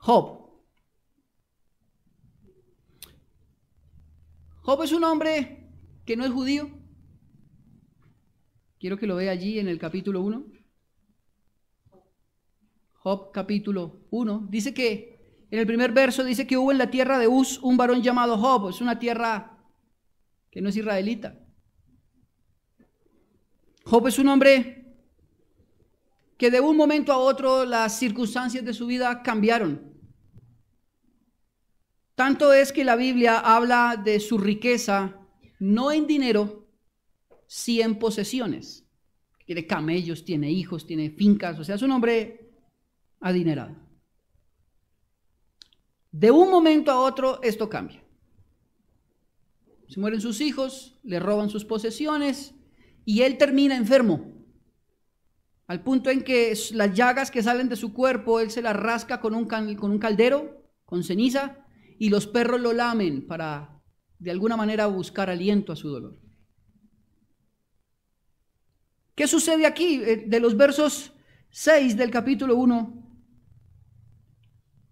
Job. Job es un hombre que no es judío. Quiero que lo vea allí en el capítulo 1. Job capítulo 1. Dice que, en el primer verso dice que hubo en la tierra de Uz un varón llamado Job. Es una tierra que no es israelita. Job es un hombre que de un momento a otro las circunstancias de su vida cambiaron. Tanto es que la Biblia habla de su riqueza no en dinero, sí en posesiones. Tiene camellos, tiene hijos, tiene fincas, o sea, es un hombre adinerado. De un momento a otro esto cambia. Se mueren sus hijos, le roban sus posesiones y él termina enfermo. Al punto en que las llagas que salen de su cuerpo, él se las rasca con un caldero, con ceniza, y los perros lo lamen para de alguna manera buscar aliento a su dolor. ¿Qué sucede aquí? De los versos 6 del capítulo 1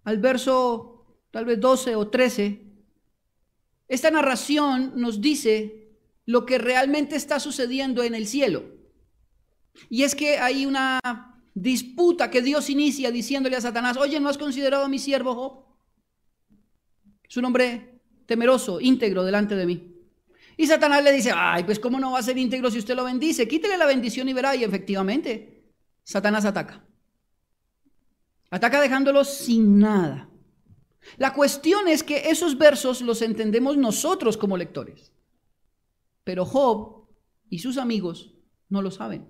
al verso tal vez 12 o 13, esta narración nos dice lo que realmente está sucediendo en el cielo. Y es que hay una disputa que Dios inicia diciéndole a Satanás: oye, ¿no has considerado a mi siervo Job? Es un hombre temeroso, íntegro delante de mí. Y Satanás le dice: ay, pues ¿cómo no va a ser íntegro si usted lo bendice? Quítele la bendición y verá. Y efectivamente, Satanás ataca. Ataca dejándolo sin nada. La cuestión es que esos versos los entendemos nosotros como lectores. Pero Job y sus amigos no lo saben.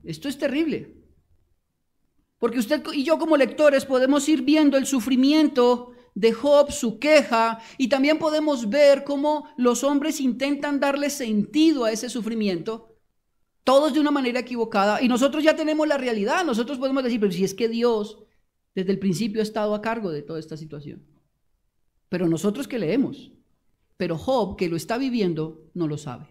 Esto es terrible. Porque usted y yo como lectores podemos ir viendo el sufrimiento de Job, su queja, y también podemos ver cómo los hombres intentan darle sentido a ese sufrimiento, todos de una manera equivocada, y nosotros ya tenemos la realidad. Nosotros podemos decir: pero si es que Dios desde el principio ha estado a cargo de toda esta situación. Pero nosotros que leemos, pero Job, que lo está viviendo, no lo sabe.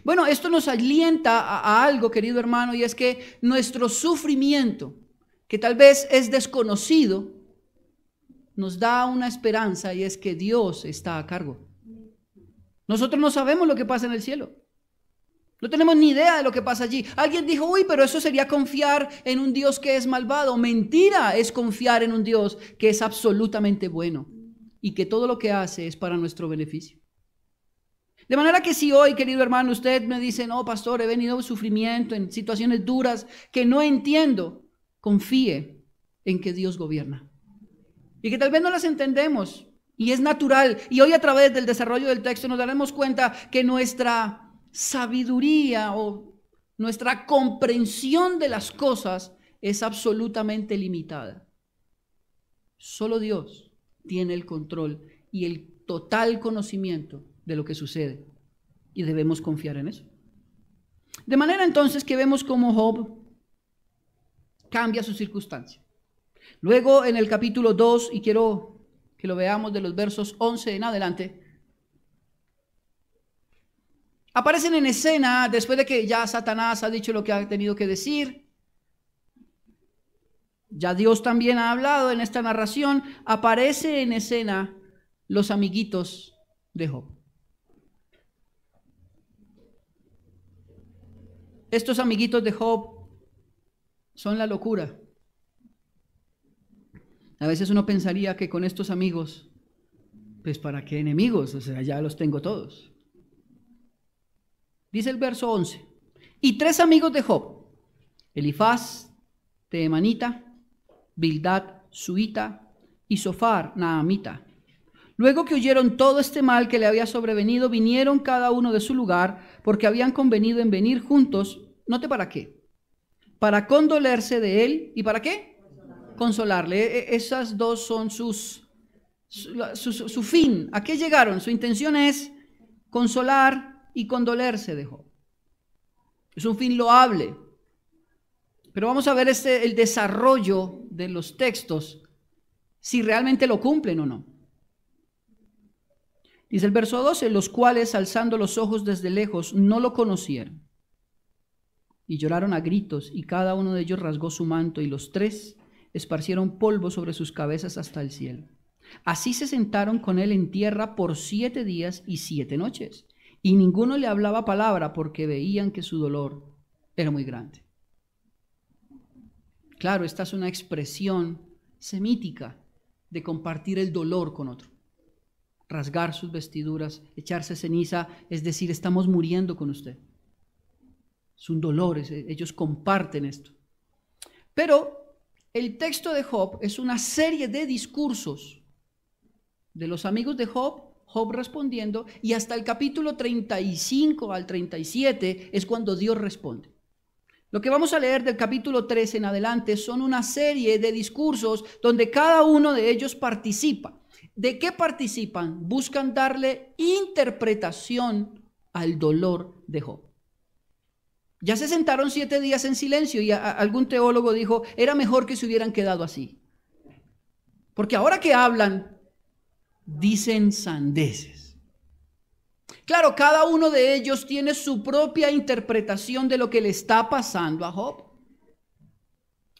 Bueno, esto nos alienta a algo, querido hermano, y es que nuestro sufrimiento, que tal vez es desconocido, nos da una esperanza, y es que Dios está a cargo. Nosotros no sabemos lo que pasa en el cielo. No tenemos ni idea de lo que pasa allí. Alguien dijo: uy, pero eso sería confiar en un Dios que es malvado. Mentira es confiar en un Dios que es absolutamente bueno y que todo lo que hace es para nuestro beneficio. De manera que si hoy, querido hermano, usted me dice: no, pastor, he venido en sufrimiento, en situaciones duras que no entiendo, confíe en que Dios gobierna. Y que tal vez no las entendemos, y es natural. Y hoy, a través del desarrollo del texto, nos daremos cuenta que nuestra sabiduría o nuestra comprensión de las cosas es absolutamente limitada. Solo Dios tiene el control y el total conocimiento de lo que sucede, y debemos confiar en eso. De manera entonces que vemos cómo Job cambia su circunstancia. Luego en el capítulo 2, y quiero que lo veamos de los versos 11 en adelante, aparecen en escena, después de que ya Satanás ha dicho lo que ha tenido que decir, ya Dios también ha hablado en esta narración, aparece en escena los amiguitos de Job. Estos amiguitos de Job son la locura. A veces uno pensaría que con estos amigos, pues ¿para qué enemigos? O sea, ya los tengo todos. Dice el verso 11: y 3 amigos de Job, Elifaz, Teemanita, Bildad, Suita, y Sofar, Naamita. Luego que oyeron todo este mal que le había sobrevenido, vinieron cada uno de su lugar, porque habían convenido en venir juntos. Note para qué. Para condolerse de él. ¿Y para qué? Consolarle. Esas dos son su fin. ¿A qué llegaron? Su intención es consolar y condolerse de Job. Es un fin loable. Pero vamos a ver el desarrollo de los textos, si realmente lo cumplen o no. Dice el verso 12: los cuales, alzando los ojos desde lejos, no lo conocieron, y lloraron a gritos, y cada uno de ellos rasgó su manto, y los 3 esparcieron polvo sobre sus cabezas hasta el cielo. Así se sentaron con él en tierra por 7 días y 7 noches, y ninguno le hablaba palabra porque veían que su dolor era muy grande. Claro, esta es una expresión semítica de compartir el dolor con otro. Rasgar sus vestiduras, echarse ceniza, es decir, estamos muriendo con usted. Es un dolor, ellos comparten esto. Pero el texto de Job es una serie de discursos de los amigos de Job, Job respondiendo, y hasta el capítulo 35 al 37 es cuando Dios responde. Lo que vamos a leer del capítulo 3 en adelante son una serie de discursos donde cada uno de ellos participa. ¿De qué participan? Buscan darle interpretación al dolor de Job. Ya se sentaron 7 días en silencio y algún teólogo dijo, era mejor que se hubieran quedado así. Porque ahora que hablan, dicen sandeces. Claro, cada uno de ellos tiene su propia interpretación de lo que le está pasando a Job.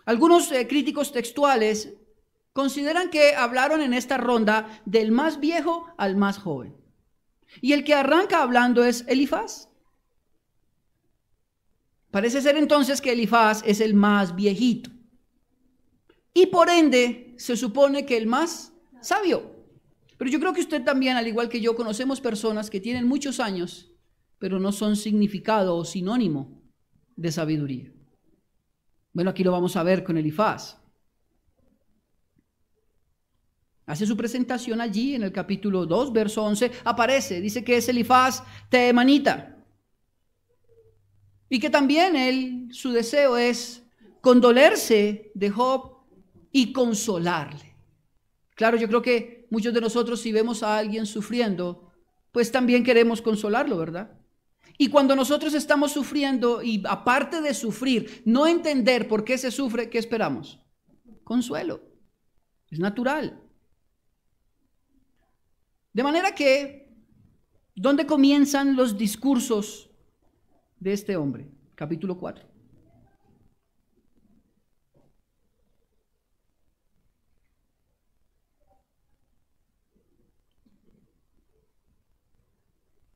Algunos críticos textuales consideran que hablaron en esta ronda del más viejo al más joven. Y el que arranca hablando es Elifaz. Parece ser entonces que Elifaz es el más viejito. Y por ende, se supone que el más sabio. Pero yo creo que usted también, al igual que yo, conocemos personas que tienen muchos años, pero no son significado o sinónimo de sabiduría. Bueno, aquí lo vamos a ver con Elifaz. Hace su presentación allí en el capítulo 2, verso 11, aparece, dice que es Elifaz teemanita. Y que también su deseo es condolerse de Job y consolarle. Claro, yo creo que muchos de nosotros, si vemos a alguien sufriendo, pues también queremos consolarlo, ¿verdad? Y cuando nosotros estamos sufriendo y aparte de sufrir, no entender por qué se sufre, ¿qué esperamos? Consuelo. Es natural. De manera que, ¿dónde comienzan los discursos de este hombre? Capítulo 4.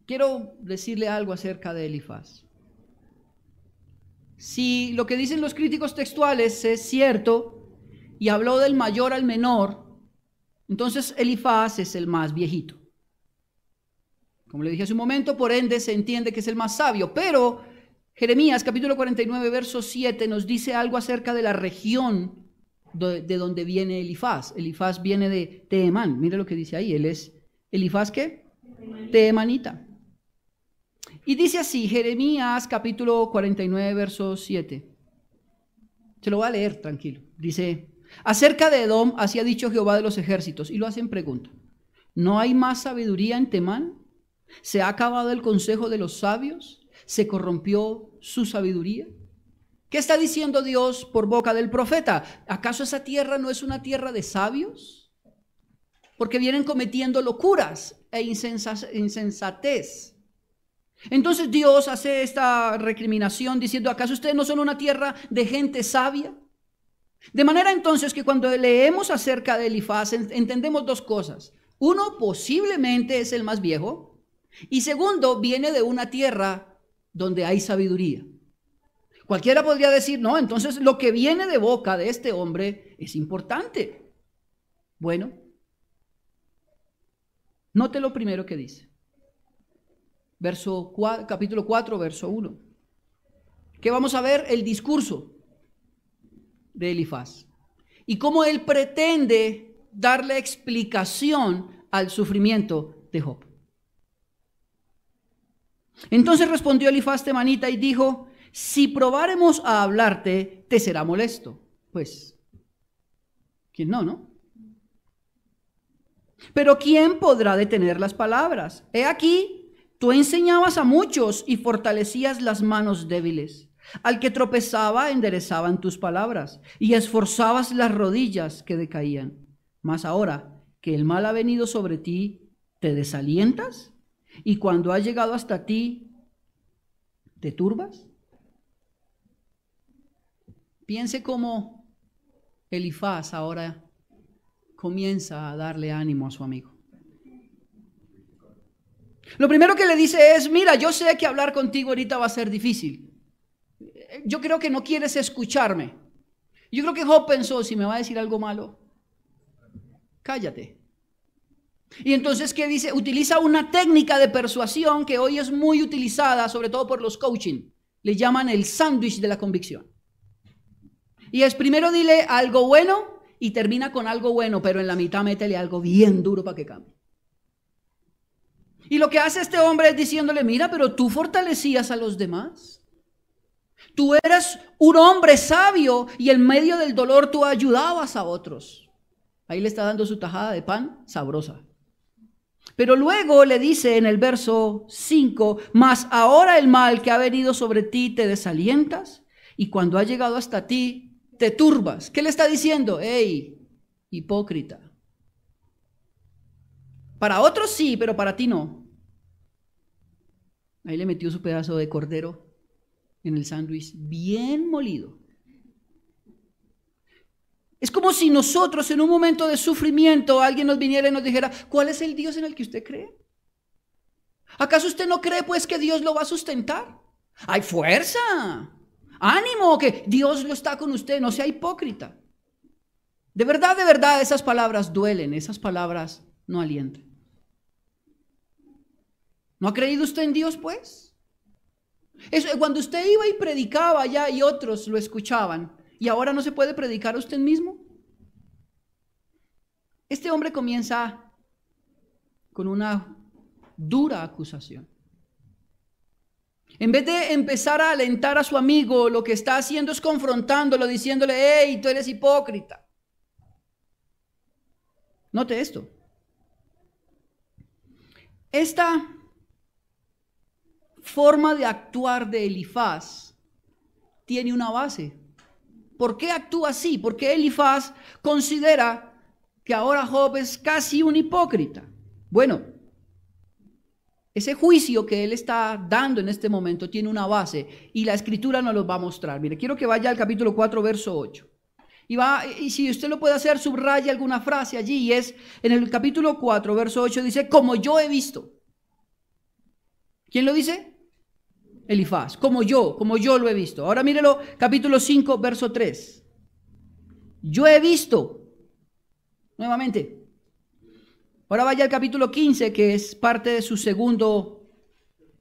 Quiero decirle algo acerca de Elifaz. Si lo que dicen los críticos textuales es cierto y habló del mayor al menor, entonces Elifaz es el más viejito. Como le dije hace un momento, por ende se entiende que es el más sabio, pero Jeremías capítulo 49 verso 7 nos dice algo acerca de la región de donde viene Elifaz. Elifaz viene de Teemán, mire lo que dice ahí, él es Elifaz ¿qué? Teemanita. Y dice así, Jeremías capítulo 49 verso 7. Se lo voy a leer, tranquilo. Dice, acerca de Edom, así ha dicho Jehová de los ejércitos, y lo hacen pregunta, ¿no hay más sabiduría en Temán? ¿Se ha acabado el consejo de los sabios? ¿Se corrompió su sabiduría? ¿Qué está diciendo Dios por boca del profeta? ¿Acaso esa tierra no es una tierra de sabios? Porque vienen cometiendo locuras e insensatez. Entonces Dios hace esta recriminación diciendo, ¿acaso ustedes no son una tierra de gente sabia? De manera entonces que cuando leemos acerca de Elifaz entendemos dos cosas. Uno, posiblemente es el más viejo. Y segundo, viene de una tierra donde hay sabiduría. Cualquiera podría decir, no, entonces lo que viene de boca de este hombre es importante. Bueno, note lo primero que dice. Capítulo 4, verso 1. Que vamos a ver el discurso de Elifaz y cómo él pretende darle explicación al sufrimiento de Job. Entonces respondió Elifaz temanita y dijo, si probáremos a hablarte, te será molesto. Pues, ¿quién no? Pero ¿quién podrá detener las palabras? He aquí, tú enseñabas a muchos y fortalecías las manos débiles. Al que tropezaba, enderezaban tus palabras y esforzabas las rodillas que decaían. Mas ahora que el mal ha venido sobre ti, ¿te desalientas? Y cuando ha llegado hasta ti, ¿te turbas? Piense cómo Elifaz ahora comienza a darle ánimo a su amigo. Lo primero que le dice es, mira, yo sé que hablar contigo ahorita va a ser difícil. Yo creo que no quieres escucharme. Yo creo que Job pensó, si me va a decir algo malo, cállate. Y entonces, ¿qué dice? Utiliza una técnica de persuasión que hoy es muy utilizada, sobre todo por los coaching. Le llaman el sándwich de la convicción. Y es primero dile algo bueno y termina con algo bueno, pero en la mitad métele algo bien duro para que cambie. Y lo que hace este hombre es diciéndole, mira, pero tú fortalecías a los demás. Tú eras un hombre sabio y en medio del dolor tú ayudabas a otros. Ahí le está dando su tajada de pan sabrosa. Pero luego le dice en el verso 5, mas ahora el mal que ha venido sobre ti te desalientas y cuando ha llegado hasta ti te turbas. ¿Qué le está diciendo? ¡Ey, hipócrita! Para otros sí, pero para ti no. Ahí le metió su pedazo de cordero en el sándwich bien molido. Es como si nosotros en un momento de sufrimiento alguien nos viniera y nos dijera, ¿cuál es el Dios en el que usted cree? ¿Acaso usted no cree pues que Dios lo va a sustentar? ¡Hay fuerza! ¡Ánimo! Que Dios lo está con usted, no sea hipócrita. De verdad, esas palabras duelen, esas palabras no alientan. ¿No ha creído usted en Dios pues? Eso, cuando usted iba y predicaba allá y otros lo escuchaban, ¿y ahora no se puede predicar usted mismo? Este hombre comienza con una dura acusación. En vez de empezar a alentar a su amigo, lo que está haciendo es confrontándolo, diciéndole, hey, tú eres hipócrita. Note esto. Esta forma de actuar de Elifaz tiene una base. ¿Por qué actúa así? Porque Elifaz considera que ahora Job es casi un hipócrita. Bueno, ese juicio que él está dando en este momento tiene una base y la escritura nos lo va a mostrar. Mire, quiero que vaya al capítulo 4, verso 8. Y si usted lo puede hacer, subraya alguna frase allí. Y es en el capítulo 4, verso 8, dice, como yo he visto. ¿Quién lo dice? Elifaz, como yo lo he visto. Ahora mírelo, capítulo 5, verso 3. Yo he visto, nuevamente. Ahora vaya al capítulo 15, que es parte de su segundo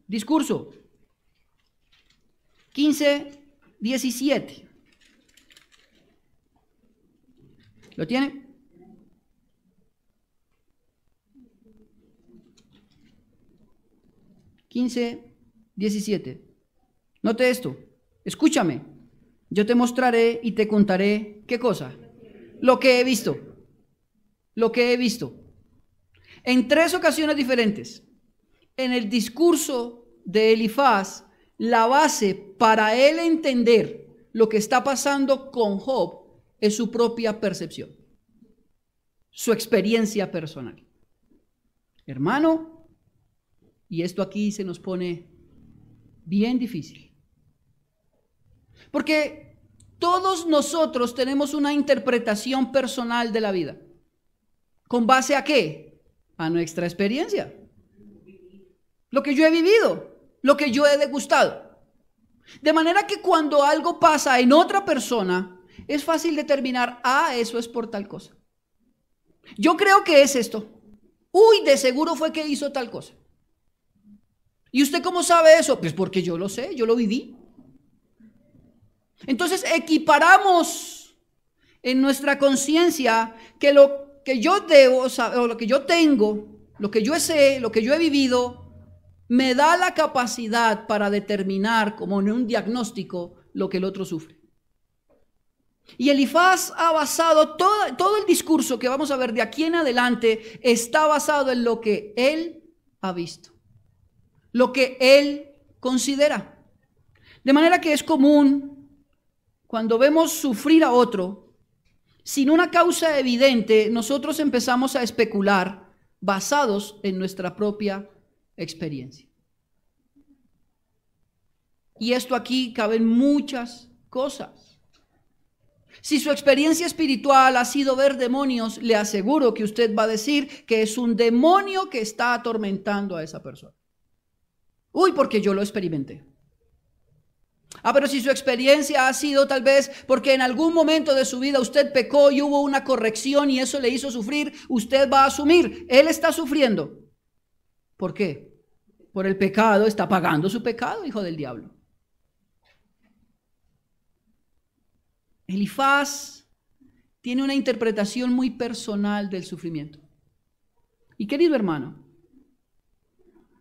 discurso. 15, 17. ¿Lo tiene? (15, 17). Note esto. Escúchame. Yo te mostraré y te contaré, ¿qué cosa? Lo que he visto. Lo que he visto. En 3 ocasiones diferentes. En el discurso de Elifaz, la base para él entender lo que está pasando con Job es su propia percepción, su experiencia personal. Hermano, y esto aquí se nos pone bien difícil. Porque todos nosotros tenemos una interpretación personal de la vida. ¿Con base a qué? A nuestra experiencia. Lo que yo he vivido, lo que yo he degustado. De manera que cuando algo pasa en otra persona, es fácil determinar, eso es por tal cosa. Yo creo que es esto. Uy, de seguro fue que hizo tal cosa. ¿Y usted cómo sabe eso? Pues porque yo lo sé, yo lo viví. Entonces equiparamos en nuestra conciencia que lo que yo debo saber, o lo que yo tengo, lo que yo sé, lo que yo he vivido, me da la capacidad para determinar, como en un diagnóstico, lo que el otro sufre. Y Elifaz ha basado todo el discurso que vamos a ver de aquí en adelante, está basado en lo que él ha visto, lo que él considera. De manera que es común, cuando vemos sufrir a otro, sin una causa evidente, nosotros empezamos a especular basados en nuestra propia experiencia. Y esto aquí caben muchas cosas. Si su experiencia espiritual ha sido ver demonios, le aseguro que usted va a decir que es un demonio que está atormentando a esa persona. Uy, porque yo lo experimenté. Pero si su experiencia ha sido tal vez porque en algún momento de su vida usted pecó y hubo una corrección y eso le hizo sufrir, usted va a asumir, él está sufriendo. ¿Por qué? Por el pecado, está pagando su pecado, hijo del diablo. Elifaz tiene una interpretación muy personal del sufrimiento. Y querido hermano,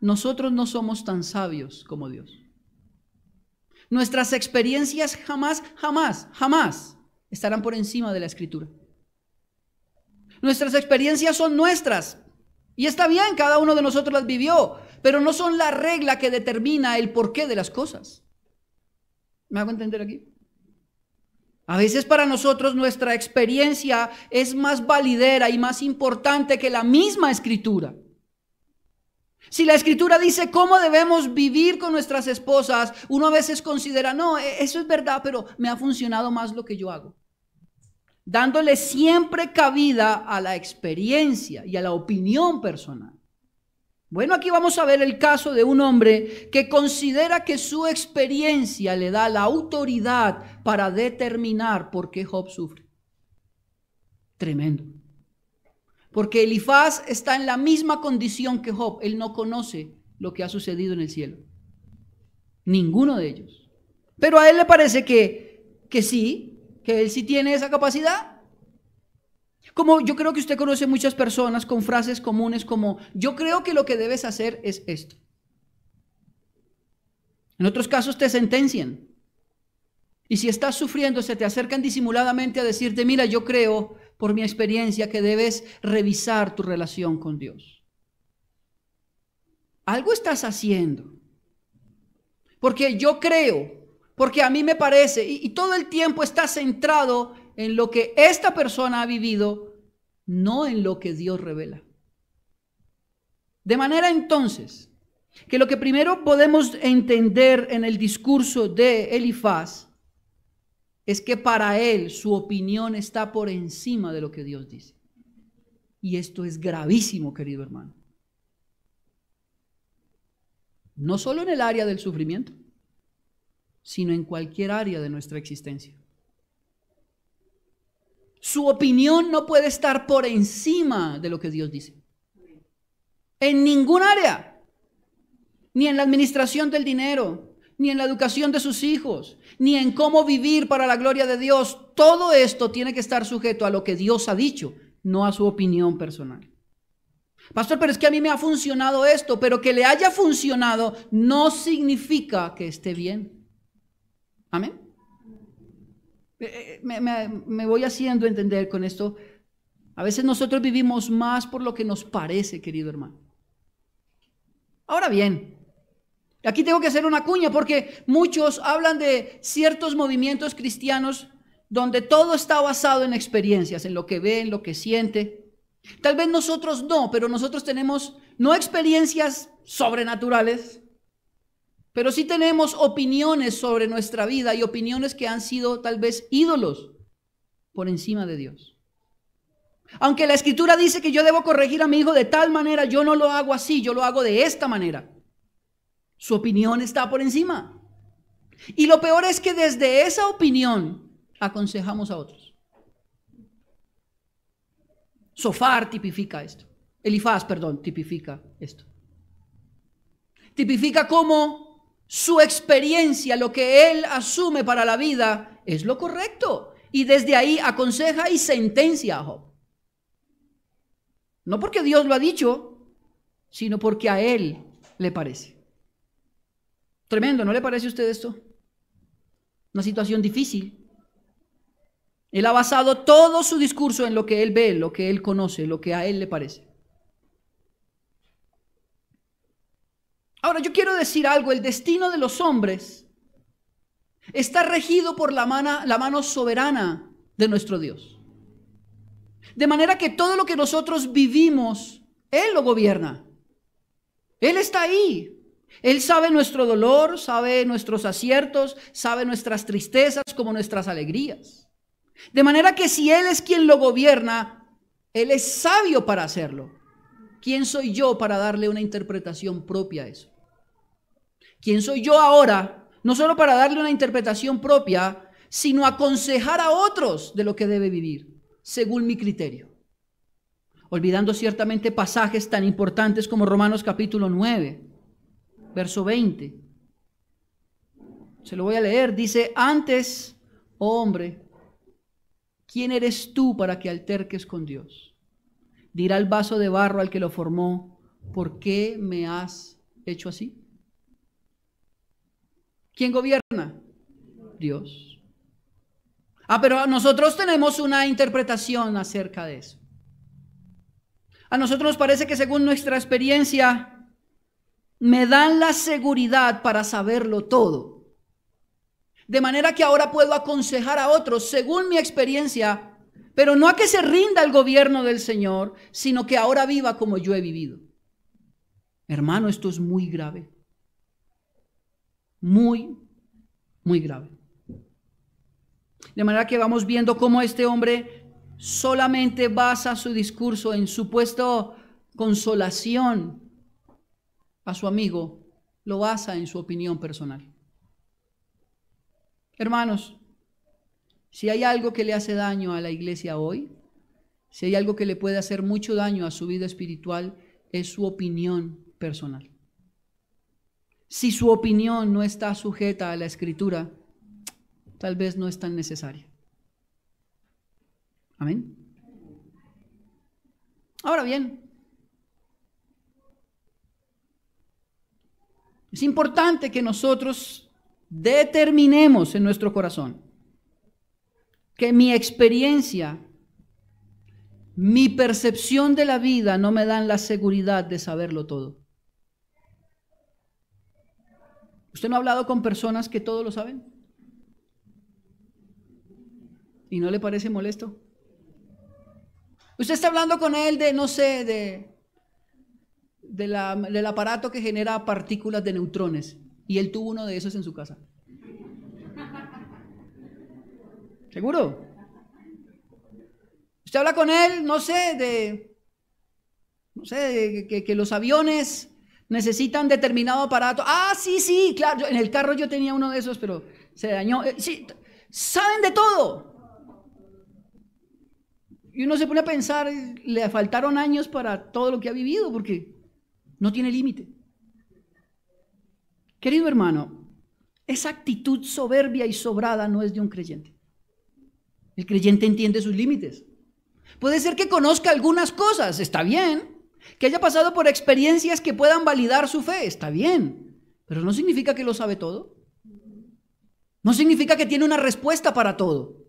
nosotros no somos tan sabios como Dios. Nuestras experiencias jamás estarán por encima de la Escritura. Nuestras experiencias son nuestras. Y está bien, cada uno de nosotros las vivió, pero no son la regla que determina el porqué de las cosas. ¿Me hago entender aquí? A veces para nosotros nuestra experiencia es más validera y más importante que la misma Escritura. Si la Escritura dice cómo debemos vivir con nuestras esposas, uno a veces considera, no, eso es verdad, pero me ha funcionado más lo que yo hago. Dándole siempre cabida a la experiencia y a la opinión personal. Bueno, aquí vamos a ver el caso de un hombre que considera que su experiencia le da la autoridad para determinar por qué Job sufre. Tremendo. Porque Elifaz está en la misma condición que Job. Él no conoce lo que ha sucedido en el cielo. Ninguno de ellos. Pero a él le parece que sí, que él sí tiene esa capacidad. Como yo creo que usted conoce muchas personas con frases comunes como, yo creo que lo que debes hacer es esto. En otros casos te sentencian. Y si estás sufriendo, se te acercan disimuladamente a decirte, mira, yo creo por mi experiencia que debes revisar tu relación con Dios. Algo estás haciendo. Porque yo creo, porque a mí me parece, y todo el tiempo está centrado en lo que esta persona ha vivido, no en lo que Dios revela. De manera entonces, que lo que primero podemos entender en el discurso de Elifaz es que para él su opinión está por encima de lo que Dios dice. Y esto es gravísimo, querido hermano. No solo en el área del sufrimiento, sino en cualquier área de nuestra existencia. Su opinión no puede estar por encima de lo que Dios dice. En ningún área. Ni en la administración del dinero, ni en la educación de sus hijos, ni en cómo vivir para la gloria de Dios. Todo esto tiene que estar sujeto a lo que Dios ha dicho, no a su opinión personal. Pastor, pero es que a mí me ha funcionado esto, pero que le haya funcionado no significa que esté bien. Amén. Me voy haciendo entender con esto. A veces nosotros vivimos más por lo que nos parece, querido hermano. Ahora bien, aquí tengo que hacer una cuña porque muchos hablan de ciertos movimientos cristianos donde todo está basado en experiencias, en lo que ve, en lo que siente. Tal vez nosotros no, pero nosotros tenemos no experiencias sobrenaturales, pero sí tenemos opiniones sobre nuestra vida y opiniones que han sido tal vez ídolos por encima de Dios. Aunque la Escritura dice que yo debo corregir a mi hijo de tal manera, yo no lo hago así, yo lo hago de esta manera. Su opinión está por encima. Y lo peor es que desde esa opinión aconsejamos a otros. Sofar tipifica esto. Elifaz, perdón, tipifica esto. Tipifica cómo su experiencia, lo que él asume para la vida, es lo correcto. Y desde ahí aconseja y sentencia a Job. No porque Dios lo ha dicho, sino porque a él le parece. Tremendo, ¿no le parece a usted esto? Una situación difícil. Él ha basado todo su discurso en lo que él ve, lo que él conoce, lo que a él le parece. Ahora, yo quiero decir algo. El destino de los hombres está regido por la mano soberana de nuestro Dios. De manera que todo lo que nosotros vivimos, Él lo gobierna. Él está ahí. Él sabe nuestro dolor, sabe nuestros aciertos, sabe nuestras tristezas como nuestras alegrías. De manera que si Él es quien lo gobierna, Él es sabio para hacerlo. ¿Quién soy yo para darle una interpretación propia a eso? ¿Quién soy yo ahora? No solo para darle una interpretación propia, sino aconsejar a otros de lo que debe vivir, según mi criterio. Olvidando ciertamente pasajes tan importantes como Romanos capítulo 9, verso 20. Se lo voy a leer. Dice, antes, oh hombre, ¿quién eres tú para que alterques con Dios? Dirá el vaso de barro al que lo formó, ¿por qué me has hecho así? ¿Quién gobierna? Dios. Pero nosotros tenemos una interpretación acerca de eso. A nosotros nos parece que según nuestra experiencia me dan la seguridad para saberlo todo. De manera que ahora puedo aconsejar a otros según mi experiencia, pero no a que se rinda al gobierno del Señor, sino que ahora viva como yo he vivido. Hermano, esto es muy grave. Muy, muy grave. De manera que vamos viendo cómo este hombre solamente basa su discurso en supuesto consolación a su amigo, lo basa en su opinión personal. Hermanos, si hay algo que le hace daño a la iglesia hoy, si hay algo que le puede hacer mucho daño a su vida espiritual, es su opinión personal. Si su opinión no está sujeta a la Escritura, tal vez no es tan necesaria. Amén. Ahora bien, es importante que nosotros determinemos en nuestro corazón que mi experiencia, mi percepción de la vida no me dan la seguridad de saberlo todo. ¿Usted no ha hablado con personas que todo lo saben? ¿Y no le parece molesto? Usted está hablando con él de, no sé, del aparato que genera partículas de neutrones, y él tuvo uno de esos en su casa. ¿Seguro? Usted habla con él, no sé, que los aviones necesitan determinado aparato. Sí, claro, en el carro yo tenía uno de esos, pero se dañó. Sí, saben de todo. Y uno se pone a pensar, le faltaron años para todo lo que ha vivido, porque no tiene límite. Querido hermano, esa actitud soberbia y sobrada no es de un creyente. El creyente entiende sus límites. Puede ser que conozca algunas cosas, está bien. Que haya pasado por experiencias que puedan validar su fe, está bien. Pero no significa que lo sabe todo. No significa que tiene una respuesta para todo.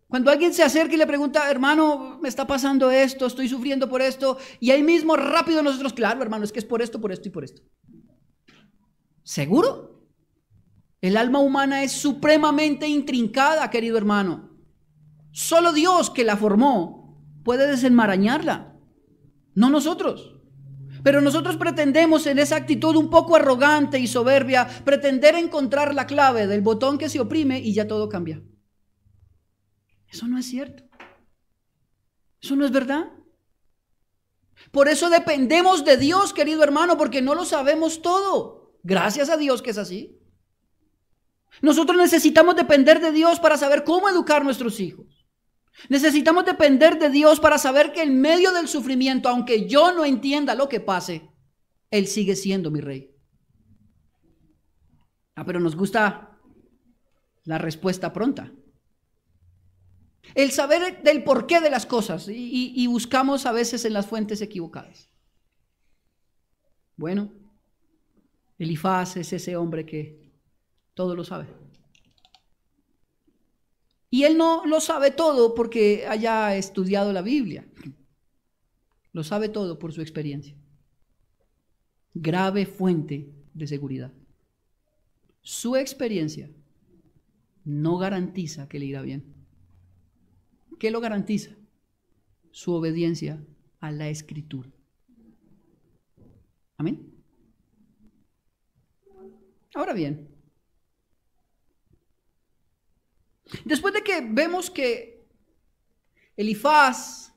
Cuando alguien se acerca y le pregunta, hermano, me está pasando esto, estoy sufriendo por esto, y ahí mismo rápido nosotros, claro, hermano, es que es por esto y por esto. ¿Seguro? El alma humana es supremamente intrincada, querido hermano. Solo Dios, que la formó, puede desenmarañarla, no nosotros. Pero nosotros pretendemos, en esa actitud un poco arrogante y soberbia, pretender encontrar la clave del botón que se oprime y ya todo cambia. Eso no es cierto. Eso no es verdad. Por eso dependemos de Dios, querido hermano, porque no lo sabemos todo. Gracias a Dios que es así. Nosotros necesitamos depender de Dios para saber cómo educar a nuestros hijos. Necesitamos depender de Dios para saber que en medio del sufrimiento, aunque yo no entienda lo que pase, Él sigue siendo mi rey. Pero nos gusta la respuesta pronta. El saber del porqué de las cosas y buscamos a veces en las fuentes equivocadas. Bueno, Elifaz es ese hombre que todo lo sabe. Y él no lo sabe todo porque haya estudiado la Biblia. Lo sabe todo por su experiencia. Grave fuente de seguridad. Su experiencia no garantiza que le irá bien. ¿Qué lo garantiza? Su obediencia a la Escritura. Amén. Ahora bien, Después de que vemos que Elifaz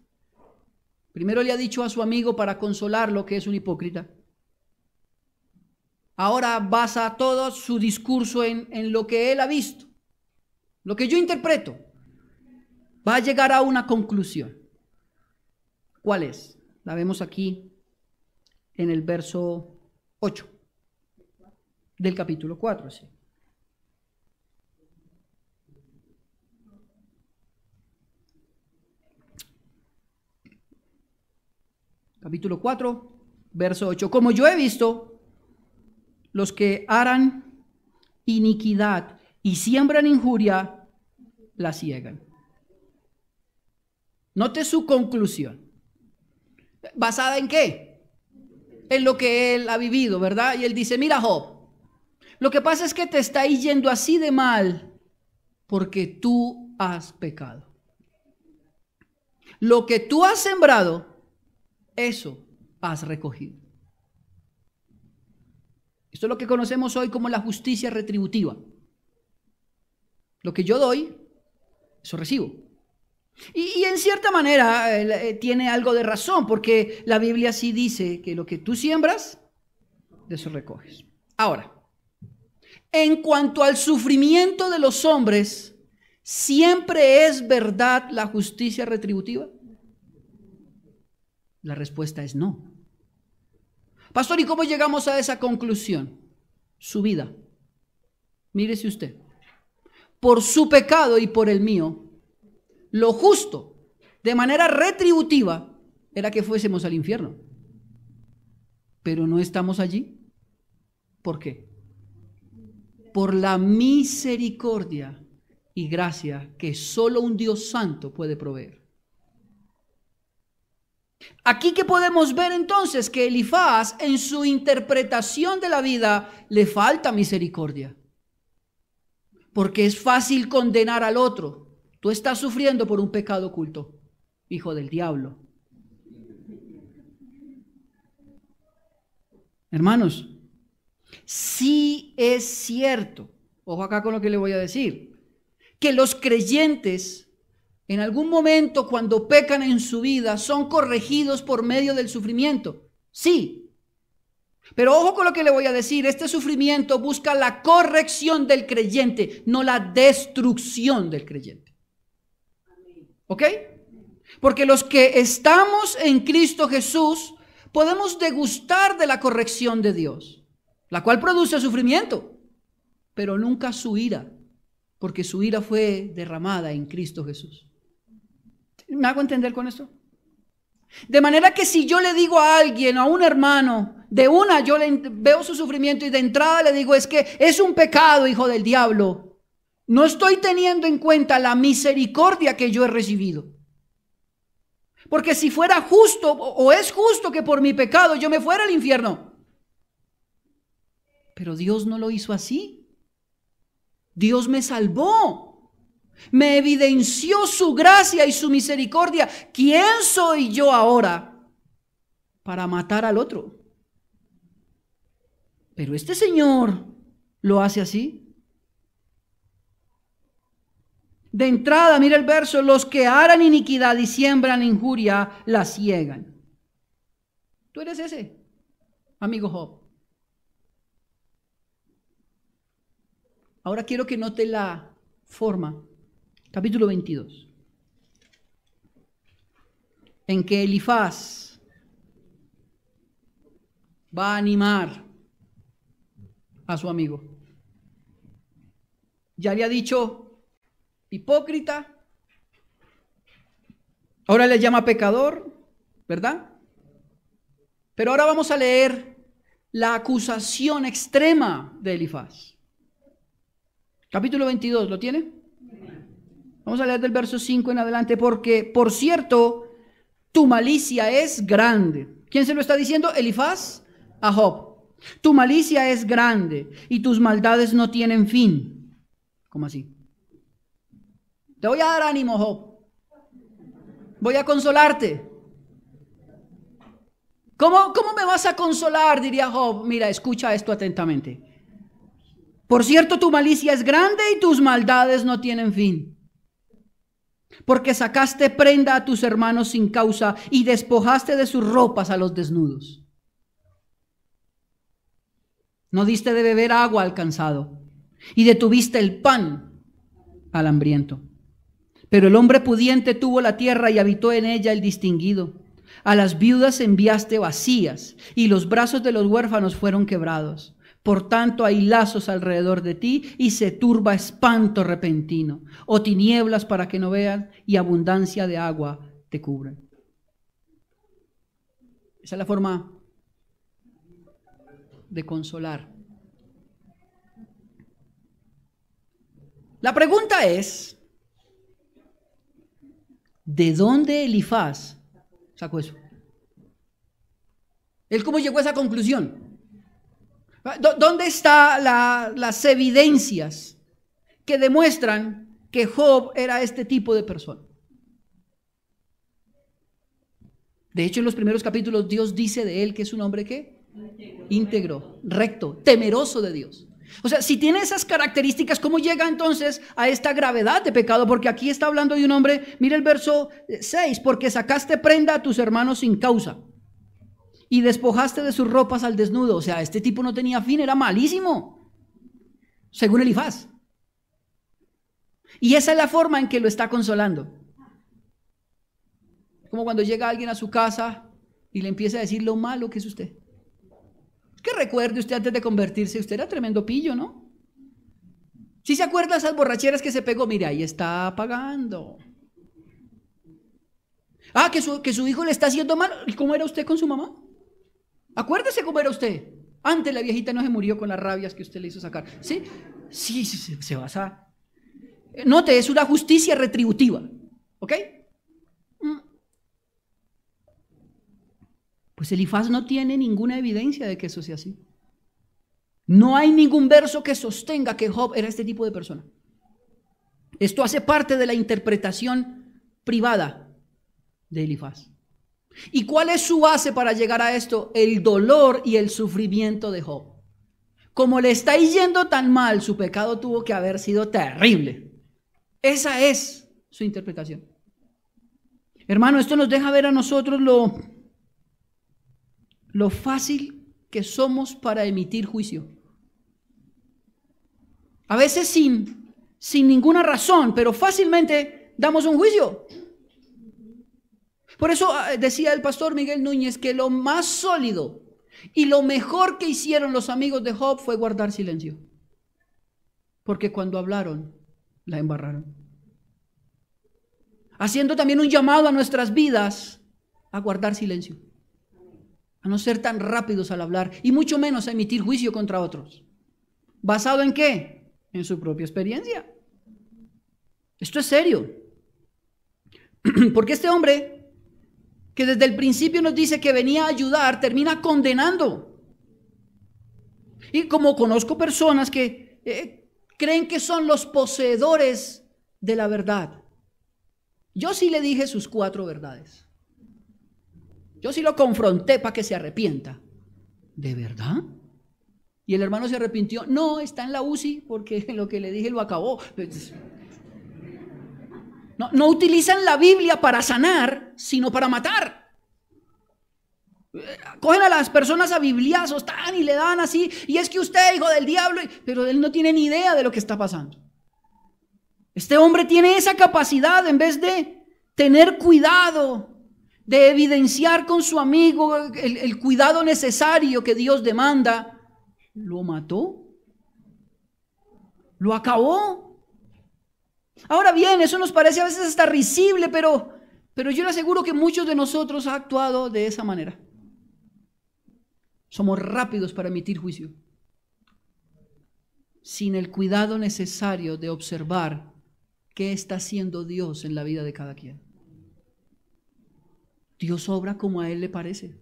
primero le ha dicho a su amigo para consolarlo que es un hipócrita, ahora basa todo su discurso en lo que él ha visto, lo que yo interpreto. Va a llegar a una conclusión. ¿Cuál es? La vemos aquí en el verso 8 del capítulo 4. ¿Sí? Capítulo 4, verso 8. Como yo he visto, los que harán iniquidad y siembran injuria, la ciegan. Note su conclusión. ¿Basada en qué? En lo que él ha vivido, ¿verdad? Y él dice, mira Job, lo que pasa es que te está yendo así de mal porque tú has pecado. Lo que tú has sembrado, eso has recogido. Esto es lo que conocemos hoy como la justicia retributiva. Lo que yo doy, eso recibo. Y en cierta manera tiene algo de razón, porque la Biblia sí dice que lo que tú siembras, de eso recoges. Ahora, en cuanto al sufrimiento de los hombres, ¿siempre es verdad la justicia retributiva? La respuesta es no. Pastor, ¿y cómo llegamos a esa conclusión? Su vida. Mírese usted. Por su pecado y por el mío, lo justo, de manera retributiva, era que fuésemos al infierno. Pero no estamos allí. ¿Por qué? Por la misericordia y gracia que solo un Dios santo puede proveer. Aquí que podemos ver entonces que Elifaz en su interpretación de la vida le falta misericordia. Porque es fácil condenar al otro. Tú estás sufriendo por un pecado oculto, hijo del diablo. Hermanos, sí es cierto, ojo acá con lo que le voy a decir, que los creyentes en algún momento cuando pecan en su vida son corregidos por medio del sufrimiento. Sí. Pero ojo con lo que le voy a decir, este sufrimiento busca la corrección del creyente, no la destrucción del creyente. ¿Ok? Porque los que estamos en Cristo Jesús podemos degustar de la corrección de Dios, la cual produce sufrimiento, pero nunca su ira, porque su ira fue derramada en Cristo Jesús. ¿Me hago entender con esto? De manera que si yo le digo a alguien, a un hermano, de una yo veo su sufrimiento y de entrada le digo es que es un pecado, hijo del diablo, no estoy teniendo en cuenta la misericordia que yo he recibido. Porque si fuera justo o es justo que por mi pecado yo me fuera al infierno. Pero Dios no lo hizo así. Dios me salvó. Me evidenció su gracia y su misericordia. ¿Quién soy yo ahora para matar al otro? Pero este Señor lo hace así. De entrada, mira el verso, los que harán iniquidad y siembran injuria, la ciegan. Tú eres ese, amigo Job. Ahora quiero que note la forma, capítulo 22, en que Elifaz va a animar a su amigo. Ya le ha dicho hipócrita, ahora le llama pecador, ¿verdad? Pero ahora vamos a leer la acusación extrema de Elifaz. Capítulo 22, ¿lo tiene? Vamos a leer del verso 5 en adelante, porque, por cierto, tu malicia es grande. ¿Quién se lo está diciendo? Elifaz a Job. Tu malicia es grande y tus maldades no tienen fin. ¿Cómo así? Te voy a dar ánimo, Job. Voy a consolarte. ¿Cómo me vas a consolar? Diría Job. Mira, escucha esto atentamente. Por cierto, tu malicia es grande y tus maldades no tienen fin. Porque sacaste prenda a tus hermanos sin causa y despojaste de sus ropas a los desnudos. No diste de beber agua al cansado y detuviste el pan al hambriento. Pero el hombre pudiente tuvo la tierra y habitó en ella el distinguido. A las viudas enviaste vacías y los brazos de los huérfanos fueron quebrados. Por tanto hay lazos alrededor de ti y se turba espanto repentino, o tinieblas para que no vean y abundancia de agua te cubren. Esa es la forma de consolar. La pregunta es, ¿de dónde Elifaz sacó eso? ¿Él cómo llegó a esa conclusión? ¿Dónde están las evidencias que demuestran que Job era este tipo de persona? De hecho, en los primeros capítulos Dios dice de él que es un hombre ¿qué? Íntegro, recto, temeroso de Dios. O sea, si tiene esas características, ¿cómo llega entonces a esta gravedad de pecado? Porque aquí está hablando de un hombre, mira el verso 6, porque sacaste prenda a tus hermanos sin causa y despojaste de sus ropas al desnudo. O sea, este tipo no tenía fin, era malísimo, según Elifaz. Y esa es la forma en que lo está consolando. Como cuando llega alguien a su casa y le empieza a decir lo malo que es usted. Que recuerde usted antes de convertirse, usted era tremendo pillo, ¿no? ¿Sí se acuerda de esas borracheras que se pegó? Mire, ahí está pagando. Ah, que su hijo le está haciendo mal. ¿Y cómo era usted con su mamá? Acuérdese cómo era usted. Antes la viejita no se murió con las rabias que usted le hizo sacar. ¿Sí? Sí, se basa. Note, es una justicia retributiva. ¿Ok? Pues Elifaz no tiene ninguna evidencia de que eso sea así. No hay ningún verso que sostenga que Job era este tipo de persona. Esto hace parte de la interpretación privada de Elifaz. ¿Y cuál es su base para llegar a esto? El dolor y el sufrimiento de Job. Como le está yendo tan mal, su pecado tuvo que haber sido terrible. Esa es su interpretación. Hermano, esto nos deja ver a nosotros lo fácil que somos para emitir juicio. A veces sin ninguna razón, pero fácilmente damos un juicio. Por eso decía el pastor Miguel Núñez que lo más sólido y lo mejor que hicieron los amigos de Job fue guardar silencio. Porque cuando hablaron, la embarraron. Haciendo también un llamado a nuestras vidas a guardar silencio. A no ser tan rápidos al hablar y mucho menos a emitir juicio contra otros. ¿Basado en qué? En su propia experiencia. Esto es serio. Porque este hombre, que desde el principio nos dice que venía a ayudar, termina condenando. Y como conozco personas que creen que son los poseedores de la verdad, yo sí le dije sus 4 verdades. Yo sí lo confronté para que se arrepienta. ¿De verdad? Y el hermano se arrepintió. No, está en la UCI porque lo que le dije lo acabó. No utilizan la Biblia para sanar, sino para matar. Cogen a las personas a bibliazos y le dan así. Y es que usted, hijo del diablo, pero él no tiene ni idea de lo que está pasando. Este hombre tiene esa capacidad, en vez de tener cuidado, de evidenciar con su amigo el cuidado necesario que Dios demanda, lo mató, lo acabó. Ahora bien, eso nos parece a veces hasta risible, pero yo le aseguro que muchos de nosotros han actuado de esa manera. Somos rápidos para emitir juicio, sin el cuidado necesario de observar qué está haciendo Dios en la vida de cada quien. Dios obra como a Él le parece.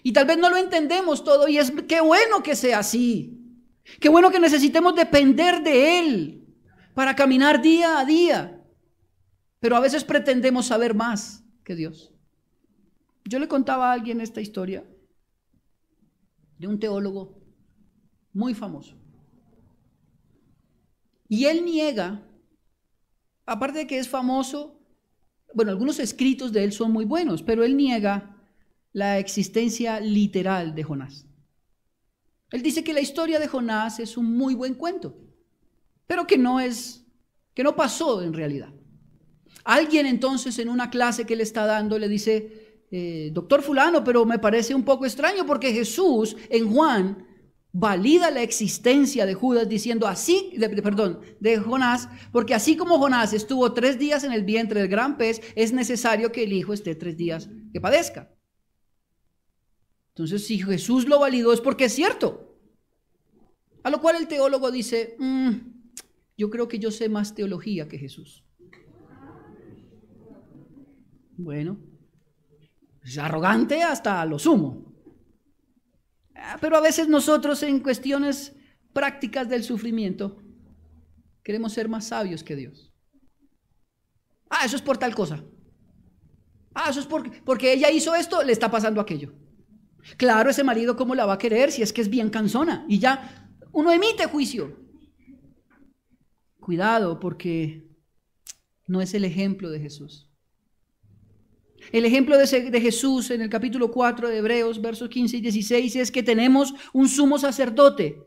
Y tal vez no lo entendemos todo, y es qué bueno que sea así. Qué bueno que necesitemos depender de Él para caminar día a día. Pero a veces pretendemos saber más que Dios. Yo le contaba a alguien esta historia de un teólogo muy famoso. Y él niega, aparte de que es famoso, bueno, algunos escritos de él son muy buenos, pero él niega la existencia literal de Jonás. Él dice que la historia de Jonás es un muy buen cuento, pero que no pasó en realidad. Alguien entonces en una clase que le está dando le dice, doctor fulano, pero me parece un poco extraño porque Jesús en Juan valida la existencia de Judas diciendo de Jonás, porque así como Jonás estuvo 3 días en el vientre del gran pez, es necesario que el hijo esté 3 días que padezca. Entonces, si Jesús lo validó es porque es cierto. A lo cual el teólogo dice, yo creo que yo sé más teología que Jesús. Bueno, es arrogante hasta lo sumo. Pero a veces nosotros en cuestiones prácticas del sufrimiento queremos ser más sabios que Dios. Eso es por tal cosa. Eso es porque ella hizo esto, le está pasando aquello. Claro, ese marido cómo la va a querer si es que es bien cansona. Y ya uno emite juicio. Cuidado, porque no es el ejemplo de Jesús. El ejemplo de Jesús en el capítulo 4 de Hebreos, versos 15 y 16, es que tenemos un sumo sacerdote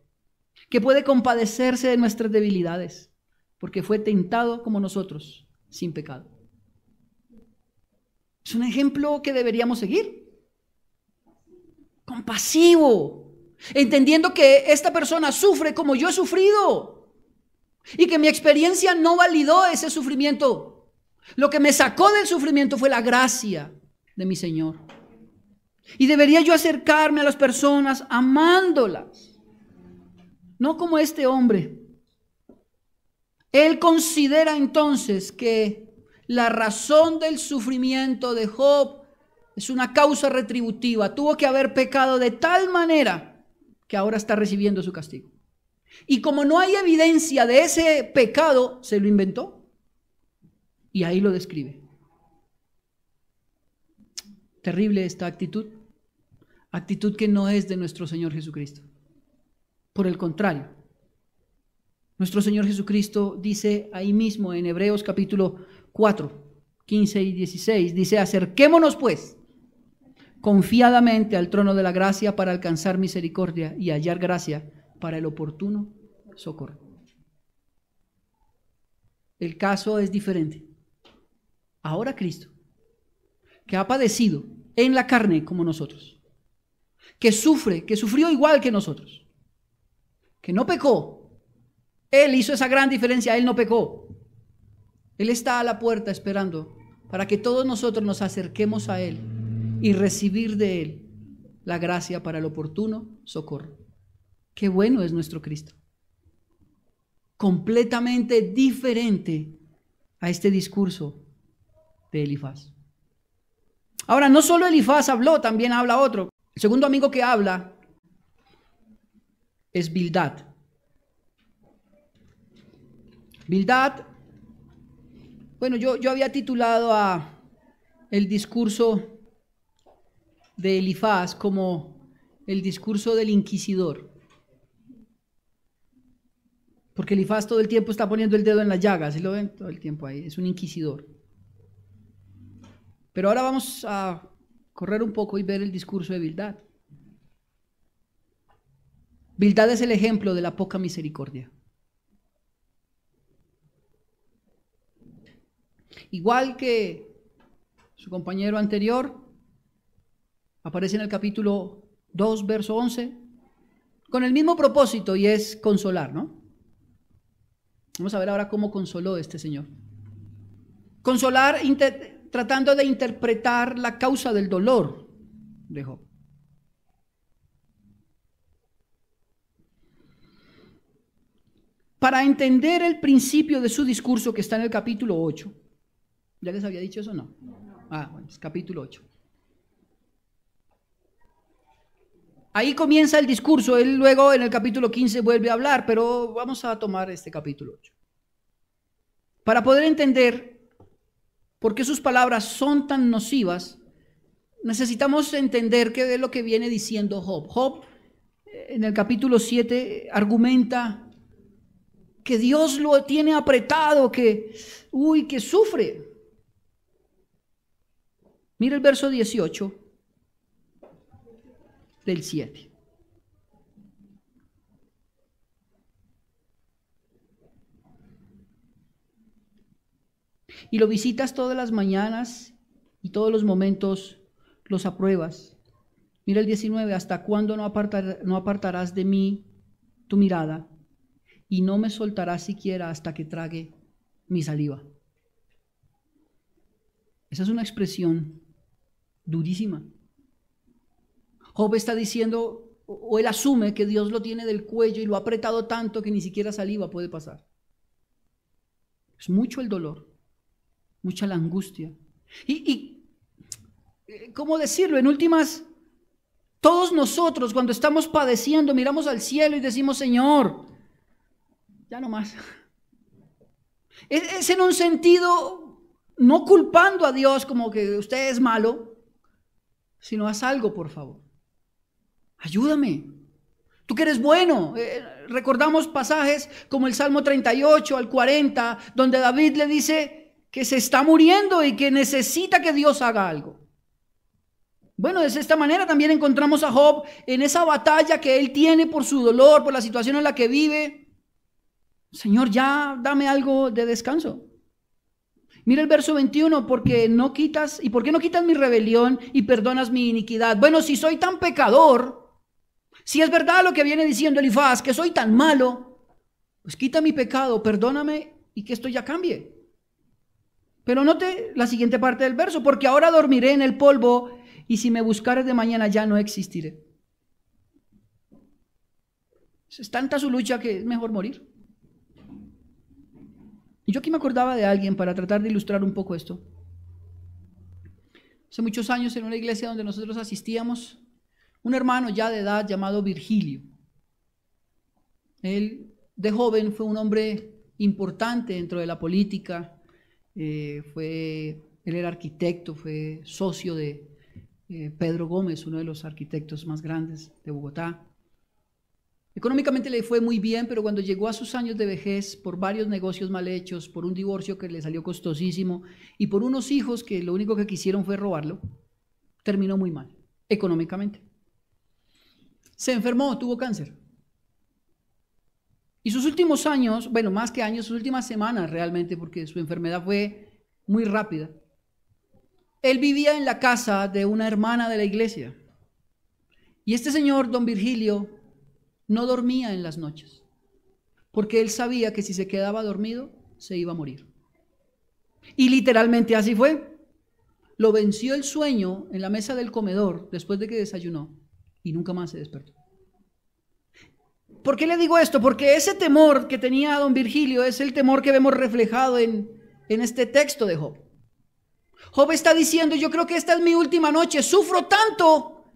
que puede compadecerse de nuestras debilidades, porque fue tentado como nosotros, sin pecado. Es un ejemplo que deberíamos seguir. Compasivo, entendiendo que esta persona sufre como yo he sufrido y que mi experiencia no validó ese sufrimiento. Lo que me sacó del sufrimiento fue la gracia de mi Señor. Y debería yo acercarme a las personas amándolas, no como este hombre. Él considera entonces que la razón del sufrimiento de Job es una causa retributiva. Tuvo que haber pecado de tal manera que ahora está recibiendo su castigo. Y como no hay evidencia de ese pecado, se lo inventó. Y ahí lo describe. Terrible esta actitud. Actitud que no es de nuestro Señor Jesucristo. Por el contrario, nuestro Señor Jesucristo dice ahí mismo en Hebreos capítulo 4, 15 y 16, dice, acerquémonos pues confiadamente al trono de la gracia para alcanzar misericordia y hallar gracia para el oportuno socorro. El caso es diferente. Ahora Cristo, que ha padecido en la carne como nosotros, que sufrió igual que nosotros, que no pecó. Él hizo esa gran diferencia, Él no pecó. Él está a la puerta esperando para que todos nosotros nos acerquemos a Él y recibir de Él la gracia para el oportuno socorro. Qué bueno es nuestro Cristo. Completamente diferente a este discurso de Elifaz. Ahora, no solo Elifaz habló, también habla otro. El segundo amigo que habla es Bildad. Bildad, bueno, yo había titulado a el discurso de Elifaz como el discurso del inquisidor. Porque Elifaz todo el tiempo está poniendo el dedo en la llaga, ¿sí lo ven? Todo el tiempo ahí, es un inquisidor. Pero ahora vamos a correr un poco y ver el discurso de Bildad. Bildad es el ejemplo de la poca misericordia. Igual que su compañero anterior, aparece en el capítulo 2, verso 11, con el mismo propósito y es consolar, ¿no? Vamos a ver ahora cómo consoló este señor. Consolar tratando de interpretar la causa del dolor de Job. Para entender el principio de su discurso que está en el capítulo 8. ¿Ya les había dicho eso o no? Bueno, es capítulo 8. Ahí comienza el discurso, él luego en el capítulo 15 vuelve a hablar, pero vamos a tomar este capítulo 8. Para poder entender por qué sus palabras son tan nocivas, necesitamos entender qué es lo que viene diciendo Job. Job en el capítulo 7 argumenta que Dios lo tiene apretado, que sufre. Mira el verso 18 del 7. Y lo visitas todas las mañanas y todos los momentos los apruebas. Mira el 19, ¿hasta cuándo no apartarás de mí tu mirada? Y no me soltarás siquiera hasta que trague mi saliva. Esa es una expresión durísima. Job está diciendo, o él asume que Dios lo tiene del cuello y lo ha apretado tanto que ni siquiera saliva puede pasar. Es mucho el dolor, mucha la angustia. Y ¿cómo decirlo? En últimas, todos nosotros cuando estamos padeciendo miramos al cielo y decimos, Señor, ya no más. Es en un sentido no culpando a Dios como que usted es malo, sino haz algo, por favor. Ayúdame. Tú que eres bueno. Recordamos pasajes como el Salmo 38 al 40, donde David le dice que se está muriendo y que necesita que Dios haga algo. Bueno, de esta manera también encontramos a Job en esa batalla que él tiene por su dolor, por la situación en la que vive. Señor, ya dame algo de descanso. Mira el verso 21, ¿por qué no quitas mi rebelión y perdonas mi iniquidad? Bueno, si soy tan pecador, si es verdad lo que viene diciendo Elifaz, que soy tan malo, pues quita mi pecado, perdóname y que esto ya cambie. Pero note la siguiente parte del verso, porque ahora dormiré en el polvo y si me buscares de mañana ya no existiré. Es tanta su lucha que es mejor morir. Y yo aquí me acordaba de alguien para tratar de ilustrar un poco esto. Hace muchos años en una iglesia donde nosotros asistíamos, un hermano ya de edad llamado Virgilio. Él de joven fue un hombre importante dentro de la política, él era arquitecto, fue socio de Pedro Gómez, uno de los arquitectos más grandes de Bogotá. Económicamente le fue muy bien, pero cuando llegó a sus años de vejez, por varios negocios mal hechos, por un divorcio que le salió costosísimo y por unos hijos que lo único que quisieron fue robarlo, terminó muy mal, económicamente. Se enfermó, tuvo cáncer. Y sus últimos años, bueno, más que años, sus últimas semanas realmente, porque su enfermedad fue muy rápida. Él vivía en la casa de una hermana de la iglesia. Y este señor, don Virgilio, no dormía en las noches, porque él sabía que si se quedaba dormido, se iba a morir. Y literalmente así fue. Lo venció el sueño en la mesa del comedor después de que desayunó y nunca más se despertó. ¿Por qué le digo esto? Porque ese temor que tenía don Virgilio es el temor que vemos reflejado en este texto de Job. Job está diciendo, yo creo que esta es mi última noche, sufro tanto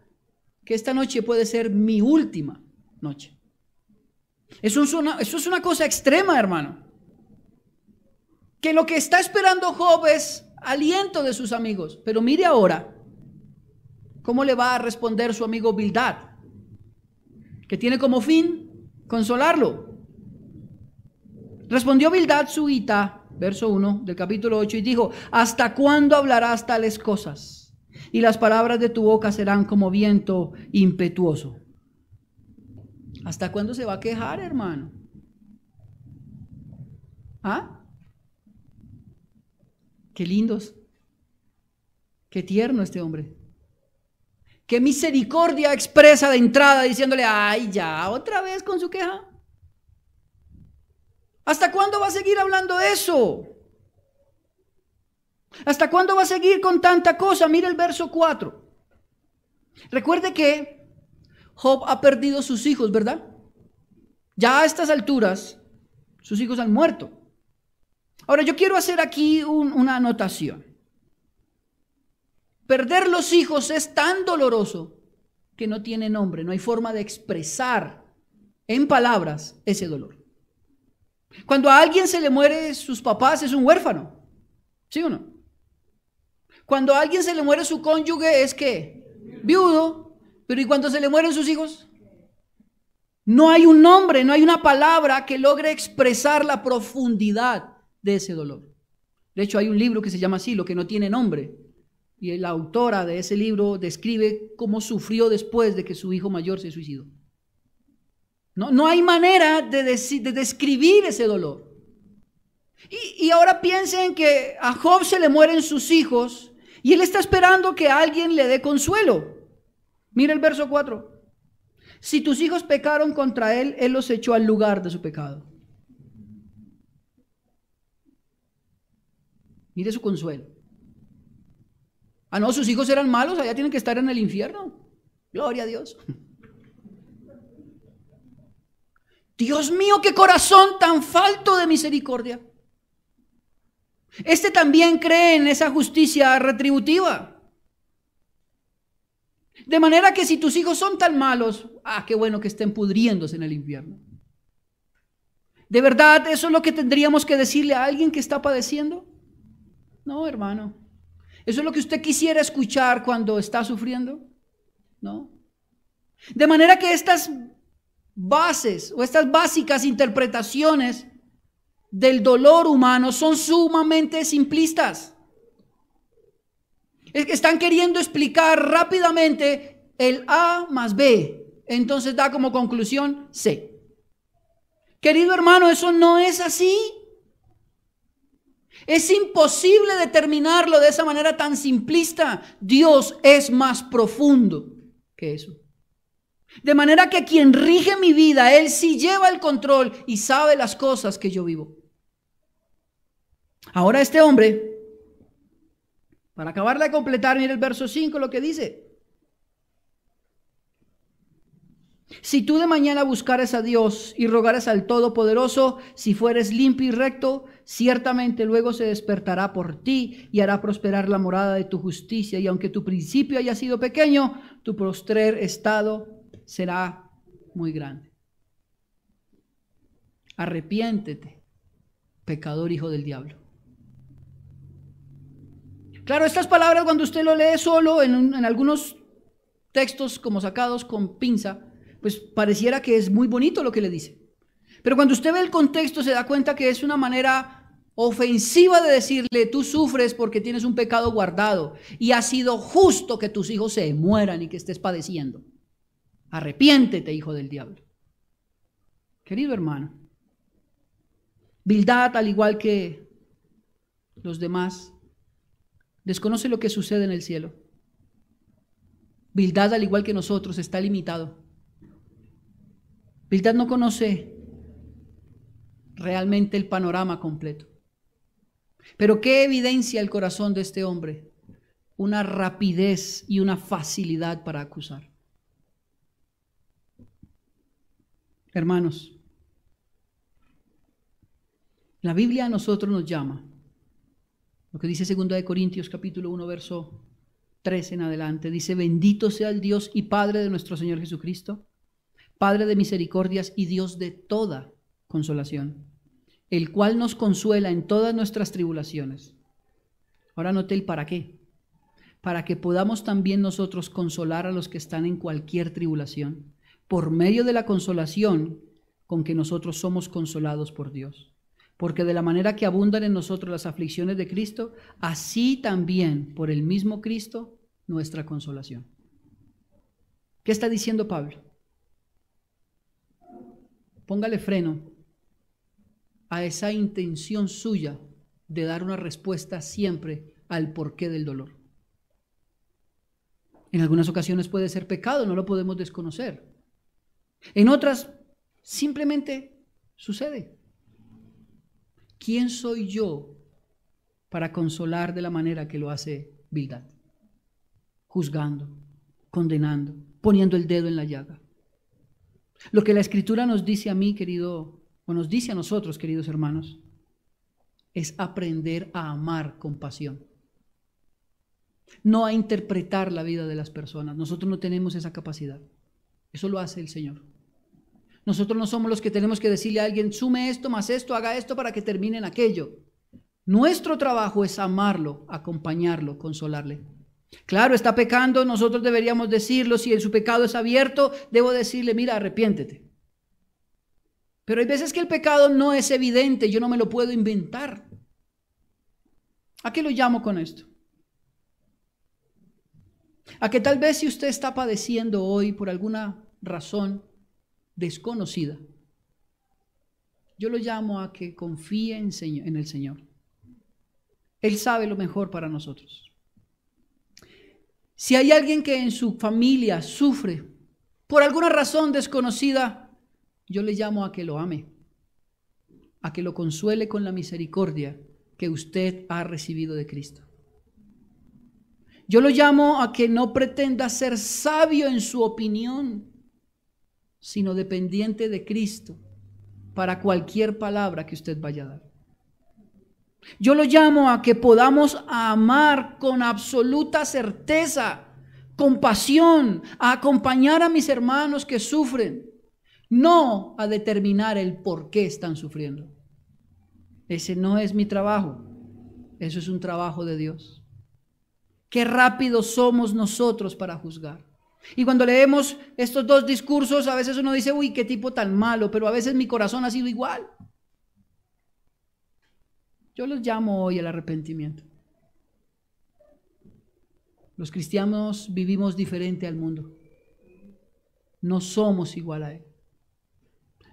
que esta noche puede ser mi última noche. Eso es una cosa extrema, hermano. Que lo que está esperando Job es aliento de sus amigos. Pero mire ahora cómo le va a responder su amigo Bildad, que tiene como fin consolarlo. Respondió Bildad su hita, verso 1 del capítulo 8, y dijo, ¿hasta cuándo hablarás tales cosas? Y las palabras de tu boca serán como viento impetuoso. ¿Hasta cuándo se va a quejar, hermano? ¿Ah? Qué lindos. Qué tierno este hombre. Qué misericordia expresa de entrada diciéndole, ay, ya, otra vez con su queja. ¿Hasta cuándo va a seguir hablando de eso? ¿Hasta cuándo va a seguir con tanta cosa? Mira el verso 4. Recuerde que Job ha perdido sus hijos, ¿verdad? Ya a estas alturas, sus hijos han muerto. Ahora, yo quiero hacer aquí una anotación. Perder los hijos es tan doloroso que no tiene nombre, no hay forma de expresar en palabras ese dolor. Cuando a alguien se le muere sus papás es un huérfano, ¿sí o no? Cuando a alguien se le muere su cónyuge es ¿qué? Viudo. Pero ¿y cuando se le mueren sus hijos? No hay un nombre, no hay una palabra que logre expresar la profundidad de ese dolor. De hecho, hay un libro que se llama así, Lo que no tiene nombre. Y la autora de ese libro describe cómo sufrió después de que su hijo mayor se suicidó. No hay manera de describir ese dolor. Y ahora piensen que a Job se le mueren sus hijos y él está esperando que alguien le dé consuelo. Mira el verso 4. Si tus hijos pecaron contra él, él los echó al lugar de su pecado. Mire su consuelo. Ah, no, sus hijos eran malos, allá tienen que estar en el infierno. Gloria a Dios. Dios mío, qué corazón tan falto de misericordia. Este también cree en esa justicia retributiva. De manera que si tus hijos son tan malos, qué bueno que estén pudriéndose en el infierno. ¿De verdad eso es lo que tendríamos que decirle a alguien que está padeciendo? No, hermano. ¿Eso es lo que usted quisiera escuchar cuando está sufriendo? No. De manera que estas bases o estas básicas interpretaciones del dolor humano son sumamente simplistas. Es que están queriendo explicar rápidamente el A más B, entonces da como conclusión C. Querido hermano, eso no es así. Es imposible determinarlo de esa manera tan simplista. Dios es más profundo que eso. De manera que quien rige mi vida, Él sí lleva el control y sabe las cosas que yo vivo. Ahora este hombre, para acabar de completar, mire el verso 5 lo que dice. Si tú de mañana buscares a Dios y rogares al Todopoderoso, si fueres limpio y recto, ciertamente luego se despertará por ti y hará prosperar la morada de tu justicia. Y aunque tu principio haya sido pequeño, tu postrer estado será muy grande. Arrepiéntete, pecador hijo del diablo. Claro, estas palabras cuando usted lo lee solo en algunos textos como sacados con pinza, pues pareciera que es muy bonito lo que le dice. Pero cuando usted ve el contexto se da cuenta que es una manera ofensiva de decirle: tú sufres porque tienes un pecado guardado y ha sido justo que tus hijos se mueran y que estés padeciendo. Arrepiéntete, hijo del diablo. Querido hermano, Bildad, al igual que los demás, desconoce lo que sucede en el cielo. Bildad, al igual que nosotros, está limitado. Bildad no conoce realmente el panorama completo. Pero ¿qué evidencia el corazón de este hombre? Una rapidez y una facilidad para acusar. Hermanos, la Biblia a nosotros nos llama, lo que dice 2 Corintios capítulo 1 verso 3 en adelante, dice: bendito sea el Dios y Padre de nuestro Señor Jesucristo, Padre de misericordias y Dios de toda consolación, el cual nos consuela en todas nuestras tribulaciones. Ahora note el para qué. Para que podamos también nosotros consolar a los que están en cualquier tribulación, por medio de la consolación con que nosotros somos consolados por Dios. Porque de la manera que abundan en nosotros las aflicciones de Cristo, así también por el mismo Cristo nuestra consolación. ¿Qué está diciendo Pablo? Póngale freno a esa intención suya de dar una respuesta siempre al porqué del dolor. En algunas ocasiones puede ser pecado, no lo podemos desconocer. En otras, simplemente sucede. ¿Quién soy yo para consolar de la manera que lo hace Bildad? Juzgando, condenando, poniendo el dedo en la llaga. Lo que la Escritura nos dice a mí, querido, o nos dice a nosotros, queridos hermanos, es aprender a amar con pasión. No a interpretar la vida de las personas. Nosotros no tenemos esa capacidad. Eso lo hace el Señor. Nosotros no somos los que tenemos que decirle a alguien: sume esto más esto, haga esto para que termine en aquello. Nuestro trabajo es amarlo, acompañarlo, consolarle. Claro, está pecando, nosotros deberíamos decirlo. Si su pecado es abierto, debo decirle: mira, arrepiéntete. Pero hay veces que el pecado no es evidente, yo no me lo puedo inventar. ¿A qué lo llamo con esto? A que tal vez si usted está padeciendo hoy por alguna razón desconocida, yo lo llamo a que confíe en el Señor. Él sabe lo mejor para nosotros. Si hay alguien que en su familia sufre por alguna razón desconocida, yo le llamo a que lo ame, a que lo consuele con la misericordia que usted ha recibido de Cristo. Yo lo llamo a que no pretenda ser sabio en su opinión, sino dependiente de Cristo para cualquier palabra que usted vaya a dar. Yo lo llamo a que podamos amar con absoluta certeza, con pasión, a acompañar a mis hermanos que sufren, no a determinar el por qué están sufriendo. Ese no es mi trabajo, eso es un trabajo de Dios. Qué rápidos somos nosotros para juzgar. Y cuando leemos estos dos discursos, a veces uno dice, uy, qué tipo tan malo, pero a veces mi corazón ha sido igual. Yo los llamo hoy al arrepentimiento. Los cristianos vivimos diferente al mundo. No somos igual a él.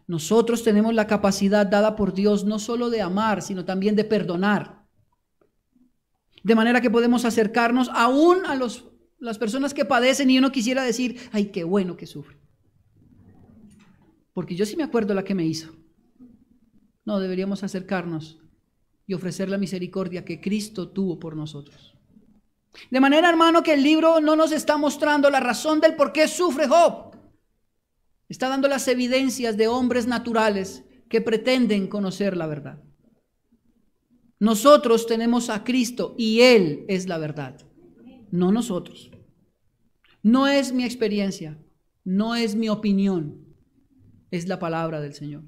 Nosotros tenemos la capacidad dada por Dios no solo de amar, sino también de perdonar. De manera que podemos acercarnos aún a las personas que padecen y uno quisiera decir, ay, qué bueno que sufre. Porque yo sí me acuerdo la que me hizo. No, deberíamos acercarnos y ofrecer la misericordia que Cristo tuvo por nosotros. De manera, hermano, que el libro no nos está mostrando la razón del por qué sufre Job. Está dando las evidencias de hombres naturales que pretenden conocer la verdad. Nosotros tenemos a Cristo y Él es la verdad, no nosotros. No es mi experiencia, no es mi opinión, es la palabra del Señor.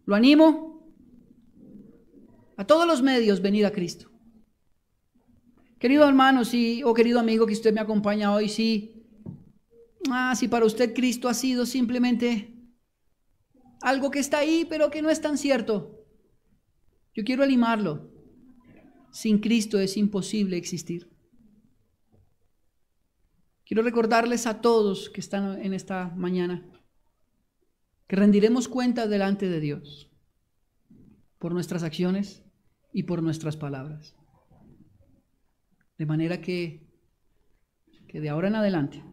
Lo animo a todos los medios venir a Cristo. Querido hermano, sí, o querido amigo que usted me acompaña hoy, sí. Si para usted Cristo ha sido simplemente algo que está ahí, pero que no es tan cierto. Yo quiero animarlo. Sin Cristo es imposible existir. Quiero recordarles a todos que están en esta mañana que rendiremos cuenta delante de Dios por nuestras acciones y por nuestras palabras. De manera que de ahora en adelante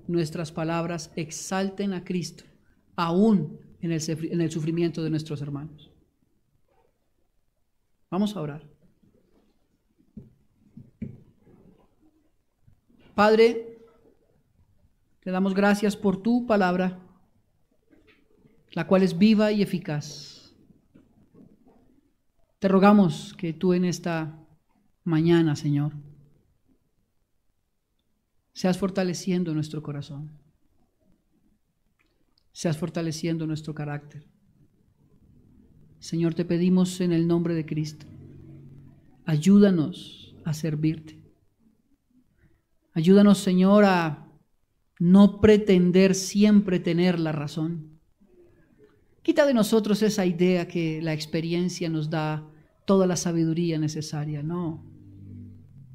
nuestras palabras exalten a Cristo, aún en el sufrimiento de nuestros hermanos. Vamos a orar. Padre, te damos gracias por tu palabra, la cual es viva y eficaz. Te rogamos que tú en esta mañana, Señor, seas fortaleciendo nuestro corazón, seas fortaleciendo nuestro carácter. Señor, te pedimos en el nombre de Cristo, ayúdanos a servirte. Ayúdanos, Señor, a no pretender siempre tener la razón. Quita de nosotros esa idea que la experiencia nos da toda la sabiduría necesaria. No,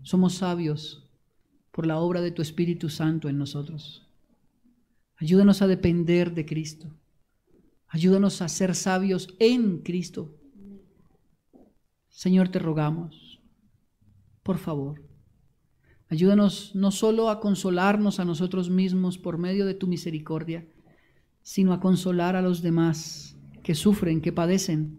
somos sabios por la obra de tu Espíritu Santo en nosotros. Ayúdanos a depender de Cristo. Ayúdanos a ser sabios en Cristo. Señor, te rogamos, por favor, ayúdanos no solo a consolarnos a nosotros mismos por medio de tu misericordia, sino a consolar a los demás que sufren, que padecen,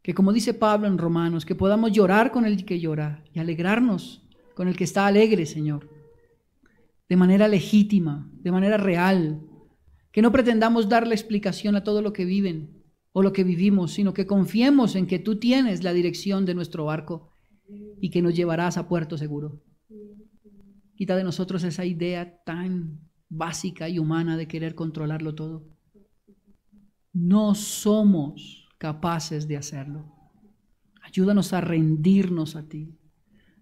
que como dice Pablo en Romanos, que podamos llorar con el que llora y alegrarnos con el que está alegre, Señor, de manera legítima, de manera real, que no pretendamos darle explicación a todo lo que viven o lo que vivimos, sino que confiemos en que tú tienes la dirección de nuestro barco y que nos llevarás a puerto seguro. Quita de nosotros esa idea tan básica y humana de querer controlarlo todo. No somos capaces de hacerlo. Ayúdanos a rendirnos a ti.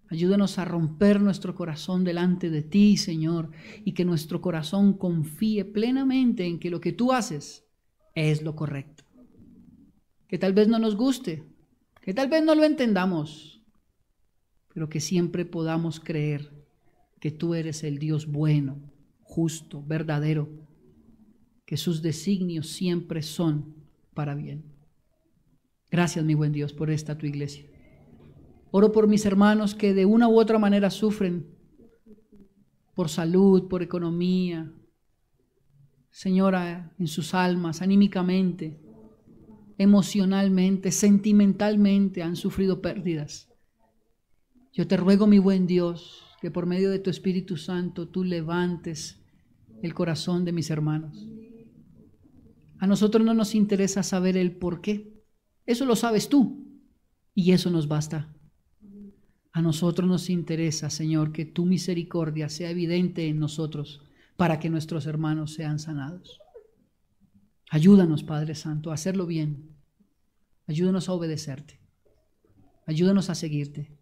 Ayúdanos a romper nuestro corazón delante de ti, Señor, y que nuestro corazón confíe plenamente en que lo que tú haces es lo correcto. Que tal vez no nos guste, que tal vez no lo entendamos, pero que siempre podamos creer que tú eres el Dios bueno, justo, verdadero, que sus designios siempre son para bien. Gracias, mi buen Dios, por esta tu iglesia. Oro por mis hermanos que de una u otra manera sufren por salud, por economía, Señora, en sus almas, anímicamente, emocionalmente, sentimentalmente han sufrido pérdidas. Yo te ruego, mi buen Dios, que por medio de tu Espíritu Santo tú levantes el corazón de mis hermanos. A nosotros no nos interesa saber el por qué. Eso lo sabes tú y eso nos basta. A nosotros nos interesa, Señor, que tu misericordia sea evidente en nosotros para que nuestros hermanos sean sanados. Ayúdanos, Padre Santo, a hacerlo bien. Ayúdanos a obedecerte. Ayúdanos a seguirte.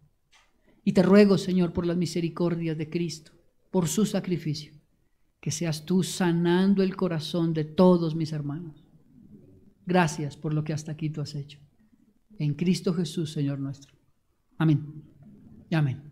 Y te ruego, Señor, por las misericordias de Cristo, por su sacrificio, que seas tú sanando el corazón de todos mis hermanos. Gracias por lo que hasta aquí tú has hecho. En Cristo Jesús, Señor nuestro. Amén. Amén.